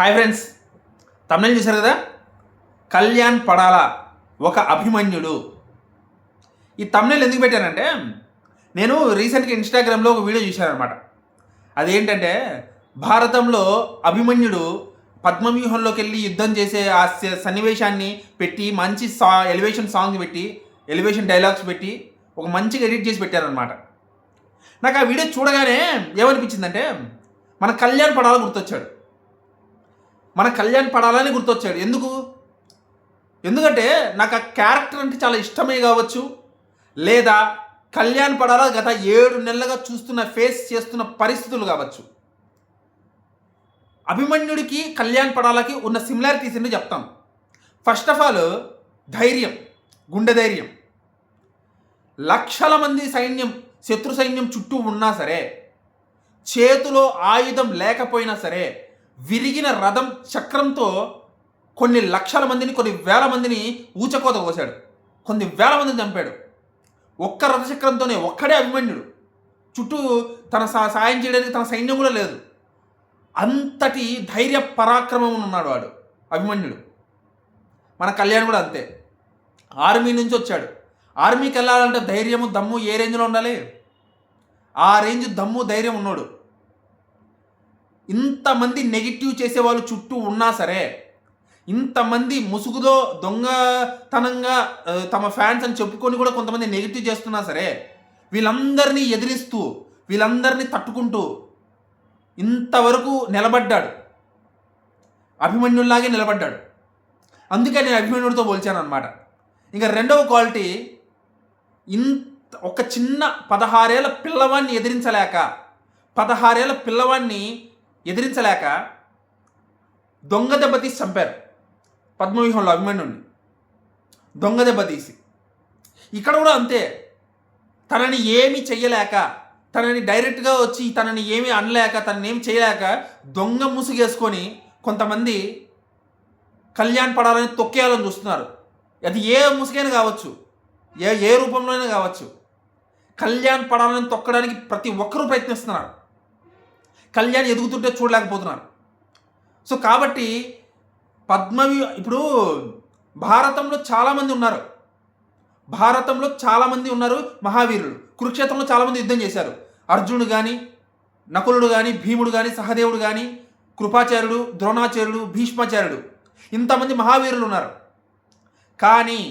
Hi friends, తమిళ చూశారు కదా. కళ్యాణ్ పడాల ఒక అభిమన్యుడు. ఈ తమిళ ఎందుకు పెట్టానంటే, నేను రీసెంట్గా ఇన్స్టాగ్రామ్లో ఒక వీడియో చూశాను అనమాట. అదేంటంటే, భారతంలో అభిమన్యుడు పద్మవ్యూహంలోకి వెళ్ళి యుద్ధం చేసే ఆ సన్నివేశాన్ని పెట్టి మంచి ఎలివేషన్ సాంగ్ పెట్టి ఎలివేషన్ డైలాగ్స్ పెట్టి ఒక మంచిగా ఎడిట్ చేసి పెట్టారనమాట. నాకు ఆ వీడియో చూడగానే ఏమనిపించిందంటే, మన కళ్యాణ్ పడాల గుర్తొచ్చాడు. మన కళ్యాణ్ పడాలని గుర్తొచ్చాడు. ఎందుకంటే నాకు ఆ క్యారెక్టర్ అంటే చాలా ఇష్టమే కావచ్చు, లేదా కళ్యాణ్ పడాల గత 7 నెలలుగా ఫేస్ చేస్తున్న పరిస్థితులు కావచ్చు. అభిమన్యుడికి కళ్యాణ్ పడాలకి ఉన్న సిమిలారిటీస్ ఏంటో చెప్తాం. ఫస్ట్ ఆఫ్ ఆల్ ధైర్యం, గుండె ధైర్యం. లక్షల మంది శత్రు సైన్యం చుట్టూ ఉన్నా సరే, చేతిలో ఆయుధం లేకపోయినా సరే, విరిగిన రథం చక్రంతో కొన్ని లక్షల మందిని, కొన్ని వేల మందిని ఊచకోత కోసాడు. కొన్ని వేల మందిని చంపాడు. ఒక్క రథచక్రంతోనే. ఒక్కడే అభిమన్యుడు. చుట్టూ తన సాయం చేయడానికి తన సైన్యం కూడా లేదు. అంతటి ధైర్య పరాక్రమం ఉన్నాడు వాడు అభిమన్యుడు. మన కళ్యాణ్ కూడా అంతే. ఆర్మీ నుంచి వచ్చాడు. ఆర్మీకి వెళ్ళాలంటే ధైర్యము, దమ్ము ఏ రేంజ్లో ఉండాలి? ఆ రేంజ్ దమ్ము, ధైర్యం ఉన్నాడు. ఇంతమంది నెగిటివ్ చేసేవాళ్ళు చుట్టూ ఉన్నా సరే, ఇంతమంది ముసుగులో దొంగతనంగా తమ ఫ్యాన్స్ అని చెప్పుకొని కూడా కొంతమంది నెగిటివ్ చేస్తున్నా సరే, వీళ్ళందరినీ ఎదిరిస్తూ, వీళ్ళందరినీ తట్టుకుంటూ ఇంతవరకు నిలబడ్డాడు. అభిమన్యుల్లాగే నిలబడ్డాడు. అందుకే నేను అభిమన్యుడితో పోల్చాను అనమాట. ఇంకా రెండవ క్వాలిటీ, ఒక చిన్న 16 ఏళ్ల పిల్లవాడిని ఎదిరించలేక దొంగ దెబ్బతీసి చంపారు పద్మవ్యూహంలో అభిమన్యుడిని. దొంగ దెబ్బతీసి. ఇక్కడ కూడా అంతే. తనని ఏమీ చెయ్యలేక, తనని డైరెక్ట్గా వచ్చి తనని ఏమీ అనలేక, తనని ఏమి చేయలేక దొంగ ముసుగేసుకొని కొంతమంది కళ్యాణ్ పడాలని తొక్కేయాలని చూస్తున్నారు. అది ఏ ముసుగైనా కావచ్చు, ఏ రూపంలో అయినా కావచ్చు. కళ్యాణ్ పడాలని తొక్కడానికి ప్రతి ఒక్కరూ ప్రయత్నిస్తున్నారు. కళ్యాణ్ ఎదుగుతుంటే చూడలేకపోతున్నారు. సో కాబట్టి ఇప్పుడు భారతంలో చాలామంది ఉన్నారు మహావీరులు. కురుక్షేత్రంలో చాలామంది యుద్ధం చేశారు. అర్జునుడు కానీ, నకులుడు కానీ, భీముడు కానీ, సహదేవుడు కానీ, కృపాచార్యుడు, ద్రోణాచార్యుడు, భీష్మాచార్యుడు, ఇంతమంది మహావీరులు ఉన్నారు. కానీ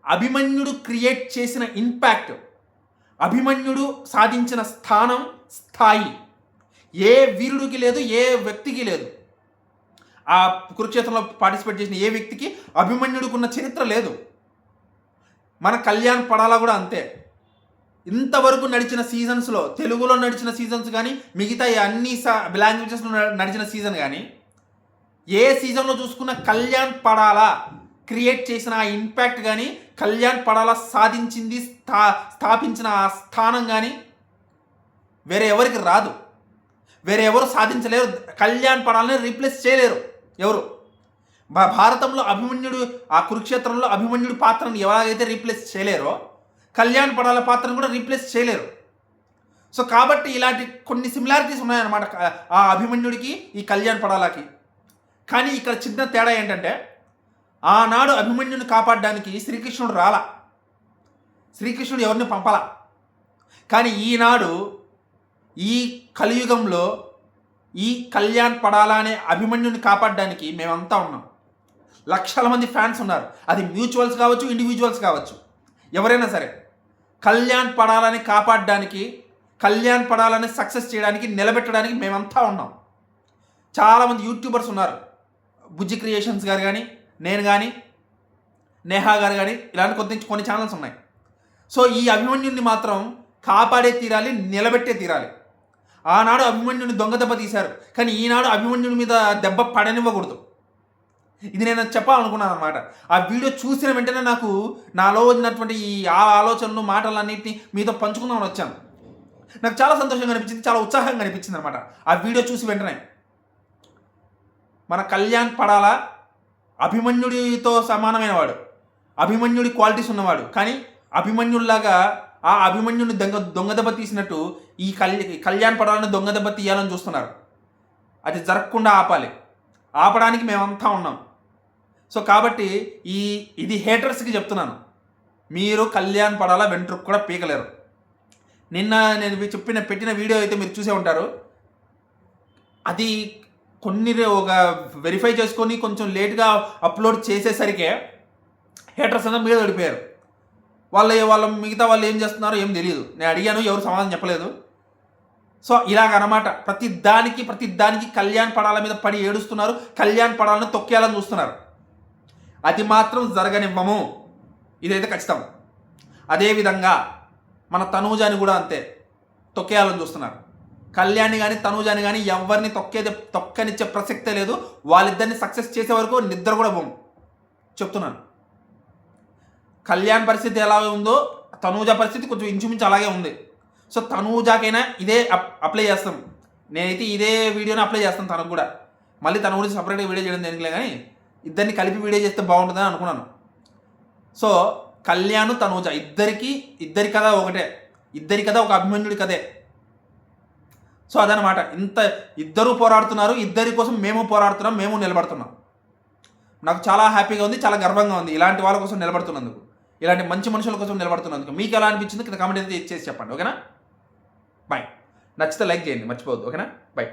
అభిమన్యుడు క్రియేట్ చేసిన ఇంపాక్ట్, అభిమన్యుడు సాధించిన స్థాయి ఏ వీరుడికి లేదు, ఏ వ్యక్తికి లేదు. ఆ కురుక్షేత్రంలో పార్టిసిపేట్ చేసిన ఏ వ్యక్తికి అభిమన్యుడికి ఉన్న చరిత్ర లేదు. మన కళ్యాణ్ పడాల కూడా అంతే. ఇంతవరకు నడిచిన సీజన్స్లో, తెలుగులో నడిచిన సీజన్స్ కానీ, మిగతా అన్ని లాంగ్వేజెస్లో నడిచిన సీజన్ కానీ, ఏ సీజన్లో చూసుకున్న కళ్యాణ్ పడాల క్రియేట్ చేసిన ఆ ఇంపాక్ట్ కానీ, కళ్యాణ్ పడాల సాధించింది, స్థాపించిన ఆ స్థానం కానీ వేరే ఎవరికి రాదు. వేరే ఎవరు సాధించలేరు. కళ్యాణ్ పడాలని రీప్లేస్ చేయలేరు ఎవరు. భారతంలో అభిమన్యుడు, ఆ కురుక్షేత్రంలో అభిమన్యుడి పాత్రను ఎలాగైతే రీప్లేస్ చేయలేరో, కళ్యాణ్ పడాల పాత్రను కూడా రీప్లేస్ చేయలేరు. సో కాబట్టి ఇలాంటి కొన్ని సిమిలారిటీస్ ఉన్నాయన్నమాట ఆ అభిమన్యుడికి, ఈ కళ్యాణ్ పడాలకి. కానీ ఇక్కడ చిన్న తేడా ఏంటంటే, ఆనాడు అభిమన్యుని కాపాడడానికి శ్రీకృష్ణుడు రాలా. శ్రీకృష్ణుడు ఎవరిని పంపలా. కానీ ఈనాడు ఈ కలియుగంలో ఈ కళ్యాణ్ పడాల అనే అభిమన్యుని కాపాడడానికి మేమంతా ఉన్నాం. లక్షల మంది ఫ్యాన్స్ ఉన్నారు. అది మ్యూచువల్స్ కావచ్చు, ఇండివిజువల్స్ కావచ్చు, ఎవరైనా సరే. కళ్యాణ్ పడాలని కాపాడడానికి, కళ్యాణ్ పడాలని సక్సెస్ చేయడానికి, నిలబెట్టడానికి మేమంతా ఉన్నాం. చాలామంది యూట్యూబర్స్ ఉన్నారు. బుజ్జి క్రియేషన్స్ గారు కానీ, నేను కానీ, నేహా గారు కానీ, ఇలాంటి కొన్ని ఛానల్స్ ఉన్నాయి. సో ఈ అభిమన్యుని మాత్రం కాపాడే తీరాలి, నిలబెట్టే తీరాలి. ఆనాడు అభిమన్యుని దొంగ దెబ్బ తీశారు, కానీ ఈనాడు అభిమన్యుని మీద దెబ్బ పడనివ్వకూడదు. ఇది నేను చెప్పాలనుకున్నాను అనమాట. ఆ వీడియో చూసిన వెంటనే నాకు నాలో ఉన్నటువంటి ఈ ఆలోచనలు, మాటలన్నింటినీ మీతో పంచుకుందామని వచ్చాను. నాకు చాలా సంతోషంగా అనిపించింది, చాలా ఉత్సాహంగా అనిపించింది అనమాట ఆ వీడియో చూసి వెంటనే. మన కళ్యాణ్ పడాల అభిమన్యుడితో సమానమైన వాడు, అభిమన్యుడి క్వాలిటీస్ ఉన్నవాడు. కానీ అభిమన్యుడిలాగా ఆ అభిమన్యుని దొంగ దెబ్బ తీసినట్టు ఈ కళ్యాణ్ పడాలని దొంగ దెబ్బ తీయాలని చూస్తున్నారు. అది జరగకుండా ఆపాలి. ఆపడానికి మేమంతా ఉన్నాం. సో కాబట్టి ఇది హేటర్స్కి చెప్తున్నాను, మీరు కళ్యాణ్ పడాల వెంట్రుకు కూడా పీకలేరు. నిన్న నేను పెట్టిన వీడియో అయితే మీరు చూసే ఉంటారు. అది కొన్ని ఒక వెరిఫై చేసుకొని కొంచెం లేట్గా అప్లోడ్ చేసేసరికే హేటర్స్ అంతా మీద పడిపోయారు. వాళ్ళ మిగతా వాళ్ళు ఏం చేస్తున్నారో ఏం తెలియదు. నేను అడిగాను, ఎవరు సమాధానం చెప్పలేదు. సో ఇలాగనమాట, ప్రతి దానికి కళ్యాణ్ పడాల మీద పడి ఏడుస్తున్నారు, కళ్యాణ్ పడాలను తొక్కేయాలని చూస్తున్నారు. అది మాత్రం జరగనివ్వము, ఇదైతే ఖచ్చితం. అదేవిధంగా మన తనూజాని కూడా అంతే తొక్కేయాలని చూస్తున్నారు. కళ్యాణ్ని కానీ తనూజాని కానీ ఎవరిని తొక్కనిచ్చే ప్రసక్తే లేదు. వాళ్ళిద్దరిని సక్సెస్ చేసే వరకు నిద్ర కూడా పోము చెప్తున్నాను. కళ్యాణ్ పరిస్థితి ఎలా ఉందో తనూజ పరిస్థితి కొంచెం ఇంచుమించు అలాగే ఉంది. సో తనూజాకైనా ఇదే అప్లై చేస్తాం. నేనైతే ఇదే వీడియోని అప్లై చేస్తాను తనకు కూడా. మళ్ళీ తన గురించి సపరేట్గా వీడియో చేయడం దేనికిలే, కానీ ఇద్దరిని కలిపి వీడియో చేస్తే బాగుంటుందని అనుకున్నాను. సో కళ్యాణ్ తనూజ ఇద్దరి కథ ఒకటే, ఇద్దరి కథ ఒక అభిమన్యుడి కథే. సో అదనమాట, ఇద్దరు పోరాడుతున్నారు, ఇద్దరి కోసం మేము పోరాడుతున్నాం, మేము నిలబడుతున్నాం. నాకు చాలా హ్యాపీగా ఉంది, చాలా గర్వంగా ఉంది ఇలాంటి వాళ్ళ కోసం నిలబడుతున్నందుకు, ఇలాంటి మంచి మనుషుల కోసం నిలబడుతున్నందుకు. మీకు ఎలా అనిపించింది కింద కామెంట్ అయితే చేసి చెప్పండి. ఓకేనా? బాయ్. నచ్చితే లైక్ చేయండి, మర్చిపోవద్దు. ఓకేనా? బాయ్.